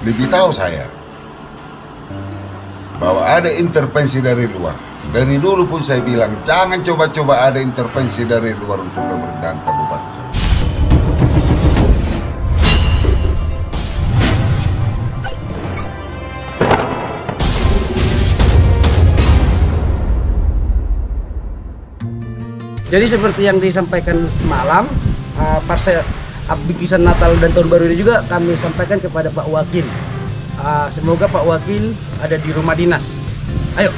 lebih tahu saya bahwa ada intervensi dari luar. Dari dulu pun saya bilang jangan coba-coba ada intervensi dari luar untuk pemerintahan kabupaten saya. Jadi seperti yang disampaikan semalam, pas bingkisan Natal dan Tahun Baru ini juga kami sampaikan kepada Pak Wakil. Semoga Pak Wakil ada di rumah dinas. Ayo.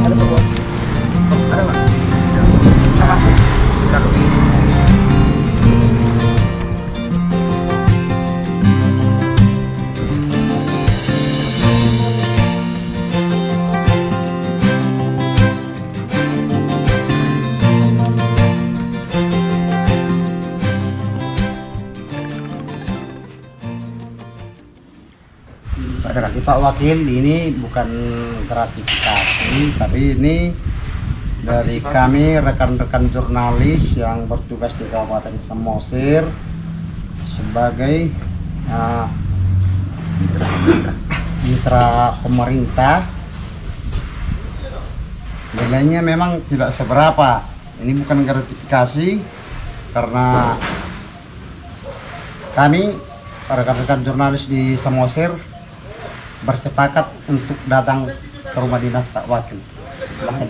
Ada Pak Wakil. Ada Pak. Kita masuk. Pak Wakil, ini bukan gratifikasi, tapi ini dari kami rekan-rekan jurnalis yang bertugas di Kabupaten Samosir sebagai mitra pemerintah. Nilainya memang tidak seberapa. Ini bukan gratifikasi karena kami rekan-rekan jurnalis di Samosir bersepakat untuk datang ke rumah dinas Pak Wakil. Silahkan.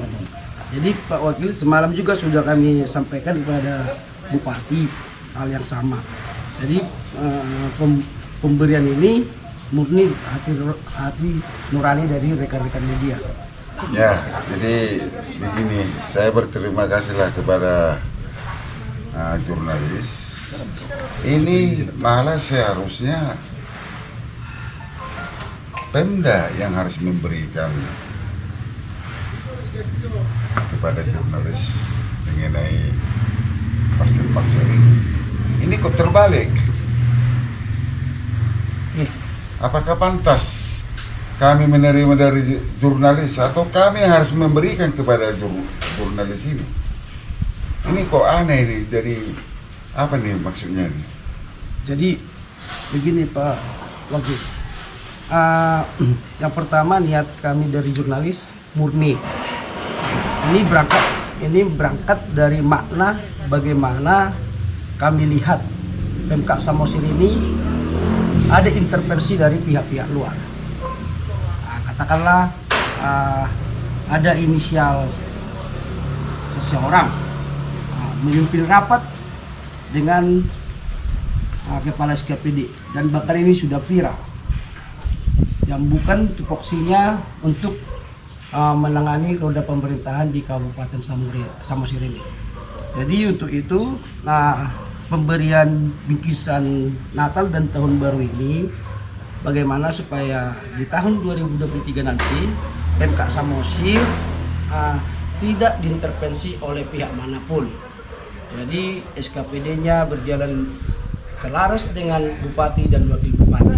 Jadi Pak Wakil, semalam juga sudah kami sampaikan kepada Bupati hal yang sama. Jadi pemberian ini murni hati nurani dari rekan-rekan media. Ya, jadi begini, saya berterima kasihlah kepada jurnalis. Ini malah seharusnya Pemda yang harus memberikan kepada jurnalis mengenai parcel-parcel ini. Ini kok terbalik? Apakah pantas kami menerima dari jurnalis atau kami yang harus memberikan kepada jurnalis ini? Ini kok aneh nih, jadi apa nih maksudnya nih? Jadi begini Pak Wakil. Yang pertama, niat kami dari jurnalis murni. Ini berangkat dari makna bagaimana kami lihat Pemkab Samosir ini ada intervensi dari pihak-pihak luar. Katakanlah ada inisial seseorang memimpin rapat dengan kepala SKPD dan bahkan ini sudah viral. Yang bukan tupoksinya untuk menangani roda pemerintahan di Kabupaten Samosir ini. Jadi untuk itu, pemberian bingkisan Natal dan Tahun Baru ini bagaimana supaya di tahun 2023 nanti Pemkab Samosir tidak diintervensi oleh pihak manapun. Jadi SKPD-nya berjalan selaras dengan Bupati dan Wakil Bupati.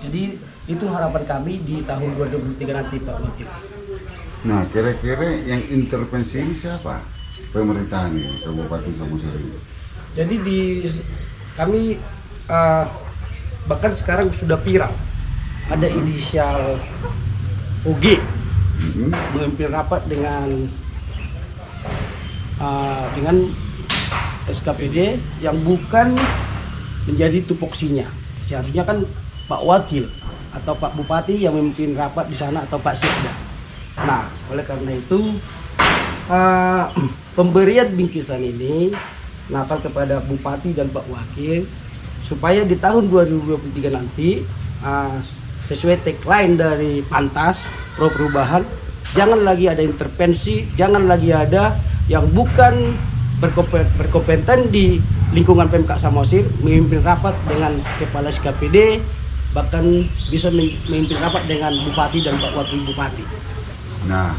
Jadi itu harapan kami di tahun 2023 nanti Pak Wakil. Nah, kira-kira yang intervensi ini siapa? Pemerintahan ini, Kabupaten Samosir ini. Jadi kami bahkan sekarang sudah viral. Ada inisial UG memimpin rapat dengan SKPD yang bukan menjadi tupoksinya. Seharusnya kan Pak Wakil atau Pak Bupati yang memimpin rapat di sana atau Pak Sekda. Nah, oleh karena itu pemberian bingkisan ini Natal kepada Bupati dan Pak Wakil supaya di tahun 2023 nanti sesuai tagline dari Pantas Pro Perubahan, jangan lagi ada intervensi, jangan lagi ada yang bukan berkompeten di lingkungan Pemkab Samosir memimpin rapat dengan kepala SKPD, bahkan bisa memimpin rapat dengan Bupati dan Pak Wakil Bupati. Nah,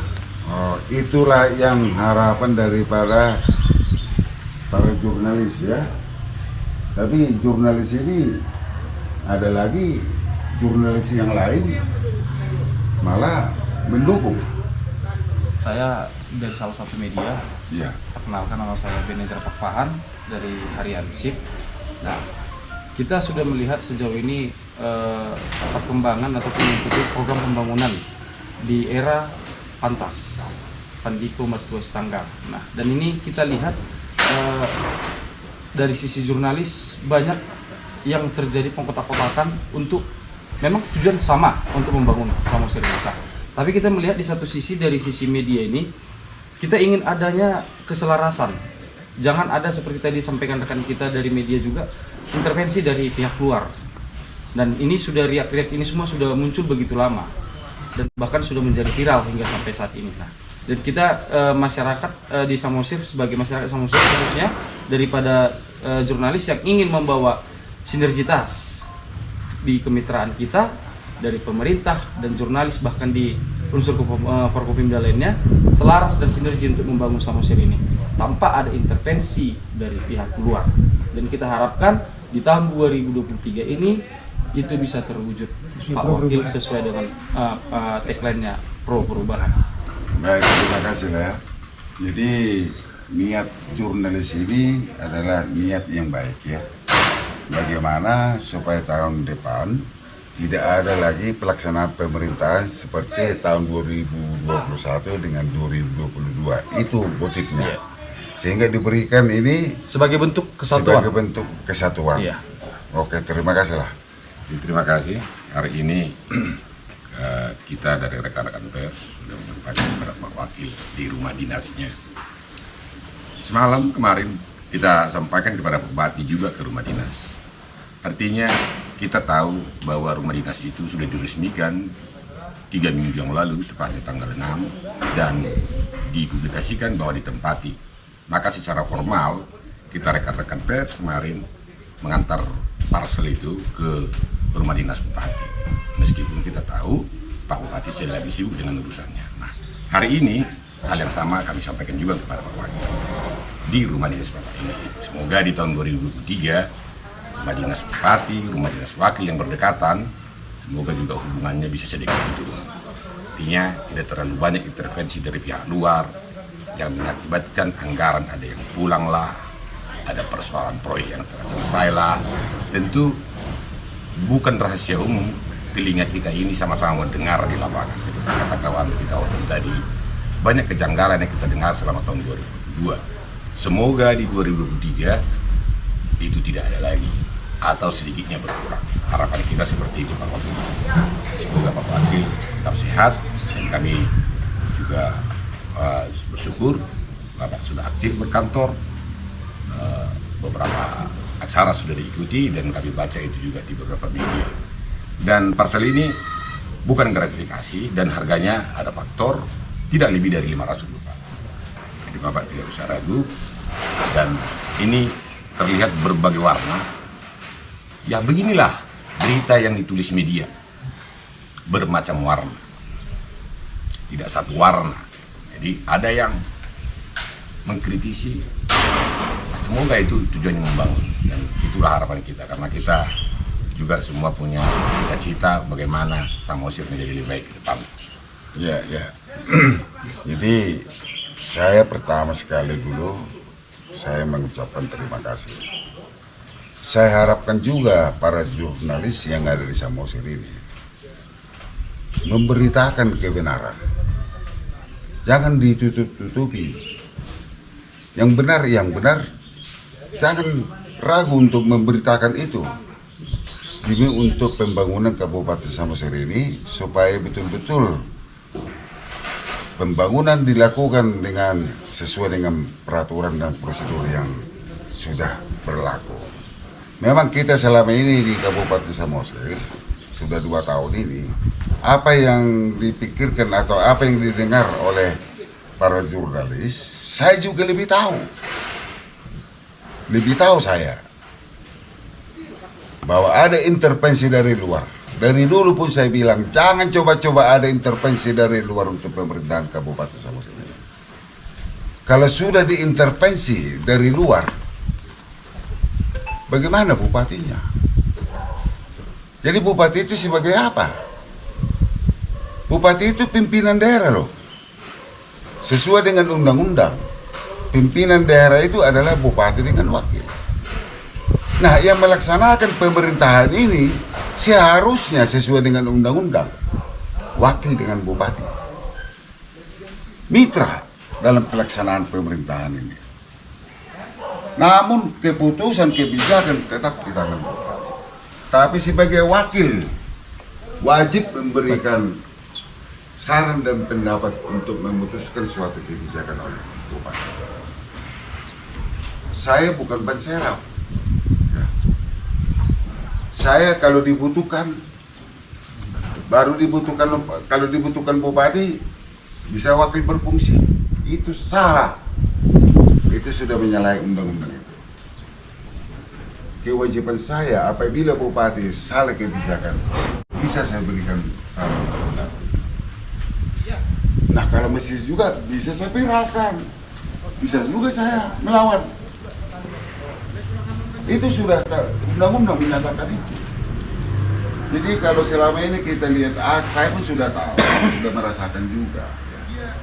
itulah yang harapan daripada para jurnalis ya. Tapi jurnalis ini ada lagi jurnalis yang lain malah mendukung. Saya dari salah satu media. Ya. Perkenalkan, nama saya Benezer Pakpahan dari Harian SIP. Nah, kita sudah melihat sejauh ini perkembangan ataupun mengikuti program pembangunan di era Pantas, Pandiko Mas Tanggang. Nah, dan ini kita lihat dari sisi jurnalis banyak yang terjadi pengkotak-kotakan untuk memang tujuan sama untuk membangun Samosir kita. Tapi kita melihat di satu sisi, dari sisi media ini kita ingin adanya keselarasan. Jangan ada seperti tadi sampaikan rekan kita dari media juga, intervensi dari pihak luar. Dan ini sudah riak-riak ini semua sudah muncul begitu lama. Dan bahkan sudah menjadi viral hingga sampai saat ini. Nah, dan kita masyarakat di Samosir, sebagai masyarakat Samosir khususnya, daripada jurnalis yang ingin membawa sinergitas di kemitraan kita, dari pemerintah dan jurnalis bahkan di unsur Forkopimda lainnya, selaras dan sinergi untuk membangun Samosir ini tanpa ada intervensi dari pihak luar. Dan kita harapkan di tahun 2023 ini itu bisa terwujud, Pak Wakil, sesuai dengan tagline-nya Pro Perubahan. Baik, terima kasih lah ya. Jadi niat jurnalis ini adalah niat yang baik ya. Bagaimana supaya tahun depan tidak ada lagi pelaksanaan pemerintahan seperti tahun 2021 dengan 2022. Itu motifnya. Sehingga diberikan ini Sebagai bentuk kesatuan. sebagai bentuk kesatuan. Iya. Oke, terima kasih lah. Terima kasih. Hari ini kita dari rekan-rekan pers sudah menyampaikan kepada Pak Wakil di rumah dinasnya. Semalam kemarin kita sampaikan kepada Pak Bupati juga ke rumah dinas. Artinya kita tahu bahwa rumah dinas itu sudah diresmikan 3 minggu yang lalu, tepatnya tanggal 6, dan dipublikasikan bahwa ditempati. Maka secara formal kita rekan-rekan pers kemarin mengantar parcel itu ke rumah dinas Bupati. Meskipun kita tahu Pak Bupati sedang lagi sibuk dengan urusannya. Nah, hari ini hal yang sama kami sampaikan juga kepada Pak Wakil di rumah dinas Bapak ini. Semoga di tahun 2023 rumah dinas Bupati, rumah dinas Wakil yang berdekatan, semoga juga hubungannya bisa sedikit itu. Artinya tidak terlalu banyak intervensi dari pihak luar yang mengakibatkan anggaran ada yang pulang lah, ada persoalan proyek yang selesai lah. Tentu bukan rahasia umum, telinga kita ini sama-sama mendengar di lapangan. Seperti kata kawan kita waktu tadi, banyak kejanggalan yang kita dengar selama tahun 2022. Semoga di 2023 itu tidak ada lagi, atau sedikitnya berkurang. Harapan kita seperti itu, Pak Wakil. Semoga Pak Wakil tetap sehat, dan kami juga bersyukur Bapak sudah aktif berkantor. Beberapa acara sudah diikuti dan kami baca itu juga di beberapa media. Dan parcel ini bukan gratifikasi dan harganya ada faktor tidak lebih dari 500 Bapak. Jadi Bapak tidak usah ragu, dan ini terlihat berbagai warna. Ya beginilah berita yang ditulis media, bermacam warna, tidak satu warna. Jadi ada yang mengkritisi. Semoga itu tujuannya membangun, dan itulah harapan kita, karena kita juga semua punya cita-cita bagaimana Samosir menjadi lebih baik ke depan. Ya, ya. Jadi saya pertama sekali dulu saya mengucapkan terima kasih. Saya harapkan juga para jurnalis yang ada di Samosir ini memberitakan kebenaran. Jangan ditutup-tutupi. Yang benar, jangan ragu untuk memberitakan itu. Demi untuk pembangunan Kabupaten Samosir ini, supaya betul-betul pembangunan dilakukan dengan sesuai dengan peraturan dan prosedur yang sudah berlaku. Memang kita selama ini di Kabupaten Samosir sudah 2 tahun ini, apa yang dipikirkan atau apa yang didengar oleh para jurnalis, saya juga lebih tahu saya bahwa ada intervensi dari luar. Dari dulu pun saya bilang jangan coba-coba ada intervensi dari luar untuk pemerintahan Kabupaten Samosir. Kalau sudah diintervensi dari luar, bagaimana bupatinya? Jadi bupati itu sebagai apa? Bupati itu pimpinan daerah loh. Sesuai dengan undang-undang, pimpinan daerah itu adalah bupati dengan wakil. Nah, yang melaksanakan pemerintahan ini seharusnya sesuai dengan undang-undang, wakil dengan bupati, mitra dalam pelaksanaan pemerintahan ini. Namun keputusan kebijakan tetap di tangan bupati. Tapi sebagai wakil wajib memberikan saran dan pendapat untuk memutuskan suatu kebijakan oleh bupati. Saya bukan ban serap. Ya. Saya kalau dibutuhkan, kalau dibutuhkan bupati, bisa wakil berfungsi. Itu salah. Itu sudah menyalahi undang-undang itu. Kewajiban saya apabila bupati salah kebijakan, bisa saya berikan saran dan pendapat. Nah, kalau masih juga bisa saya viralkan, bisa juga saya melawan. Itu sudah undang-undang menyatakan itu. Jadi kalau selama ini kita lihat, saya pun sudah tahu, sudah merasakan juga. Ya.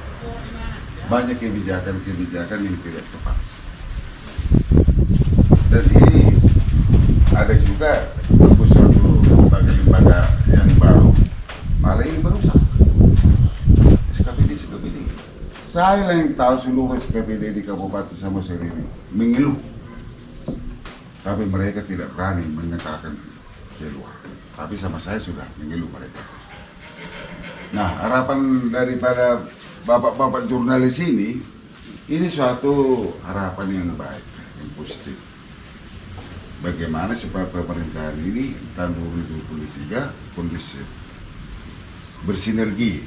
Banyak kebijakan-kebijakan yang tidak tepat. Dan ini ada juga suatu lembaga yang baru, malah ini merusak. SKPD. Saya yang tahu seluruh SKPD di Kabupaten Samosir ini mengeluh, tapi mereka tidak berani mengatakan di luar. Tapi sama saya sudah mengeluh mereka. Nah, harapan daripada bapak-bapak jurnalis ini suatu harapan yang baik, yang positif. Bagaimana supaya pemerintahan ini tahun 2023 kondusif, bersinergi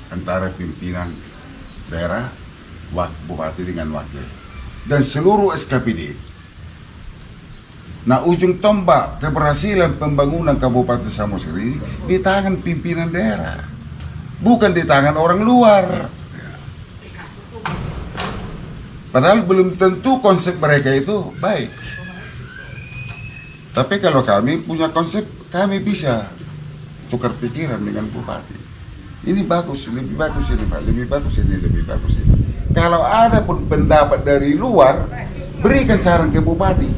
antara pimpinan daerah, bupati dengan wakil, dan seluruh SKPD. Nah, ujung tombak keberhasilan pembangunan Kabupaten Samosir ini di tangan pimpinan daerah, bukan di tangan orang luar. Padahal belum tentu konsep mereka itu baik. Tapi kalau kami punya konsep, kami bisa tukar pikiran dengan bupati. Ini bagus, lebih bagus ini Pak, lebih bagus ini, lebih bagus ini. Kalau ada pun pendapat dari luar, berikan saran ke bupati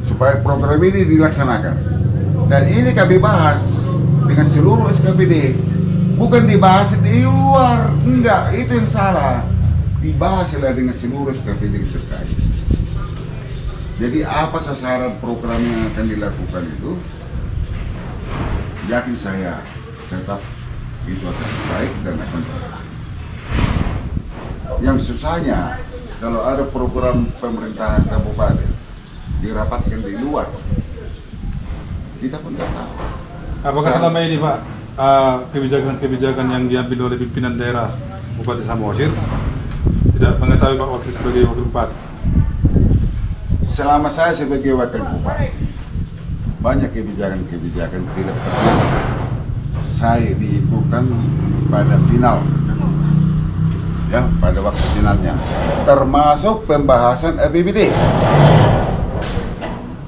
supaya program ini dilaksanakan. Dan ini kami bahas dengan seluruh SKPD, bukan dibahas di luar, enggak, itu yang salah. Dibahaslah dengan seluruh SKPD terkait. Jadi apa sasaran program yang akan dilakukan itu, yakin saya tetap itu akan baik dan akan berhasil. Yang susahnya kalau ada program pemerintahan kabupaten dirapatkan di luar, kita pun tidak tahu. Apakah selama ini Pak, kebijakan-kebijakan yang diambil oleh pimpinan daerah Bupati Samosir tidak mengetahui Pak Wakil sebagai wakil bupati? Selama saya sebagai wakil bupati, banyak kebijakan-kebijakan tidak pernah saya diikutkan pada final, ya, pada waktu finalnya, termasuk pembahasan APBD.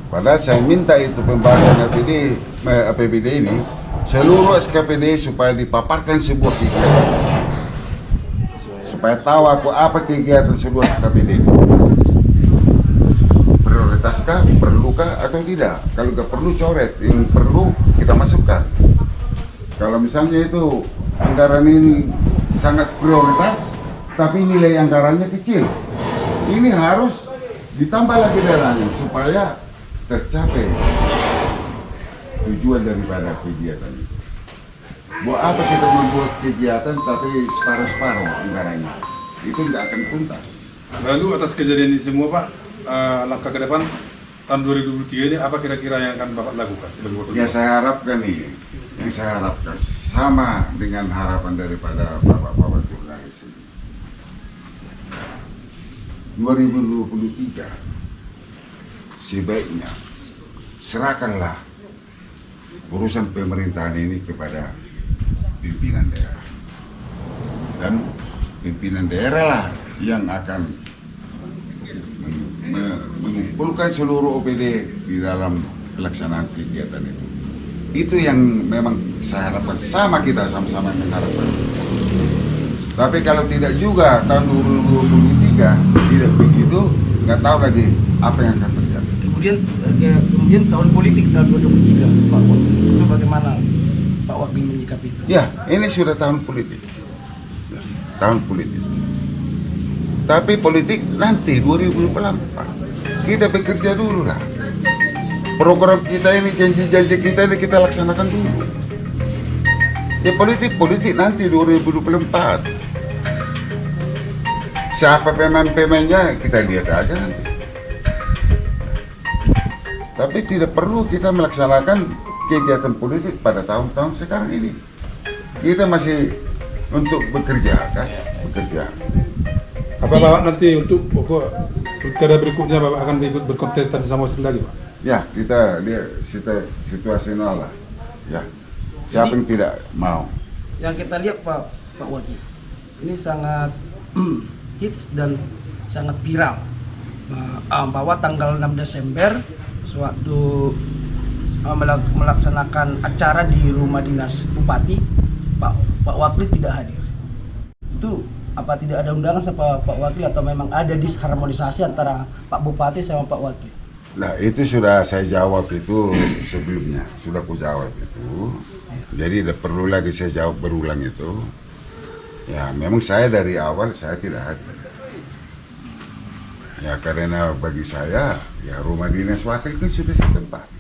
Padahal saya minta itu pembahasan APBD ini seluruh SKPD supaya dipaparkan sebuah kegiatan, supaya tahu aku apa kegiatan seluruh SKPD ini. Prioritaskah, perlukah atau tidak? Kalau nggak perlu coret, yang perlu kita masukkan. Kalau misalnya itu anggaran ini sangat prioritas, tapi nilai anggarannya kecil, ini harus ditambah lagi dananya supaya tercapai tujuan daripada kegiatan itu. Buat apa kita membuat kegiatan tapi separuh-separuh anggarannya? Itu nggak akan tuntas. Lalu atas kejadian ini semua Pak, langkah ke depan tahun 2023 ini apa kira-kira yang akan Bapak lakukan sebagai wakil? Ya, saya harapkan nih, yang saya harapkan sama dengan harapan daripada bapak-bapak jurnalis ini. 2023 sebaiknya serahkanlah urusan pemerintahan ini kepada pimpinan daerah, dan pimpinan daerah lah yang akan mengumpulkan seluruh OPD di dalam pelaksanaan kegiatan itu. Itu yang memang saya harapkan, sama kita sama-sama mengharapkan. Tapi kalau tidak juga tahun 2023 tidak begitu, nggak tahu lagi apa yang akan terjadi. Kemudian tahun politik tahun 2023 Pak Wakil, itu bagaimana Pak Wakil menyikapi itu? Ya, ini sudah tahun politik. Ya, tahun politik. Tapi politik nanti 2024. Kita bekerja dulu lah. Program kita ini, janji-janji kita ini kita laksanakan dulu. Ya politik nanti 2024. Siapa pemain-pemainnya kita lihat aja nanti. Tapi tidak perlu kita melaksanakan kegiatan politik pada tahun-tahun sekarang ini. Kita masih untuk bekerja kan, bekerja. Apa Bapak nanti untuk pokok pilkada berikutnya Bapak akan ikut berkontestan di Samosir lagi Pak? Ya, kita lihat situasional lah. Ya, siapa yang tidak mau? Yang kita lihat Pak Wakil, ini sangat hits dan sangat viral bahwa tanggal 6 Desember sewaktu melaksanakan acara di rumah dinas Bupati, Pak Wakil tidak hadir. Itu apa tidak ada undangan sama Pak Wakil atau memang ada disharmonisasi antara Pak Bupati sama Pak Wakil? Nah itu sudah saya jawab itu sebelumnya, sudah aku jawab itu. Jadi tidak perlu lagi saya jawab berulang itu. Ya memang saya dari awal saya tidak hadir. Ya karena bagi saya ya rumah dinas wakil kan sudah saya tempati.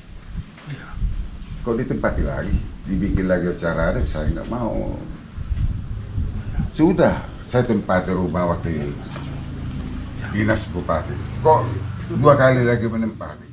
Kok ditempati lagi, dibikin lagi acara ada, saya nggak mau. Sudah saya tempati rumah wakil dinas bupati. Kok 2 kali lagi menempati?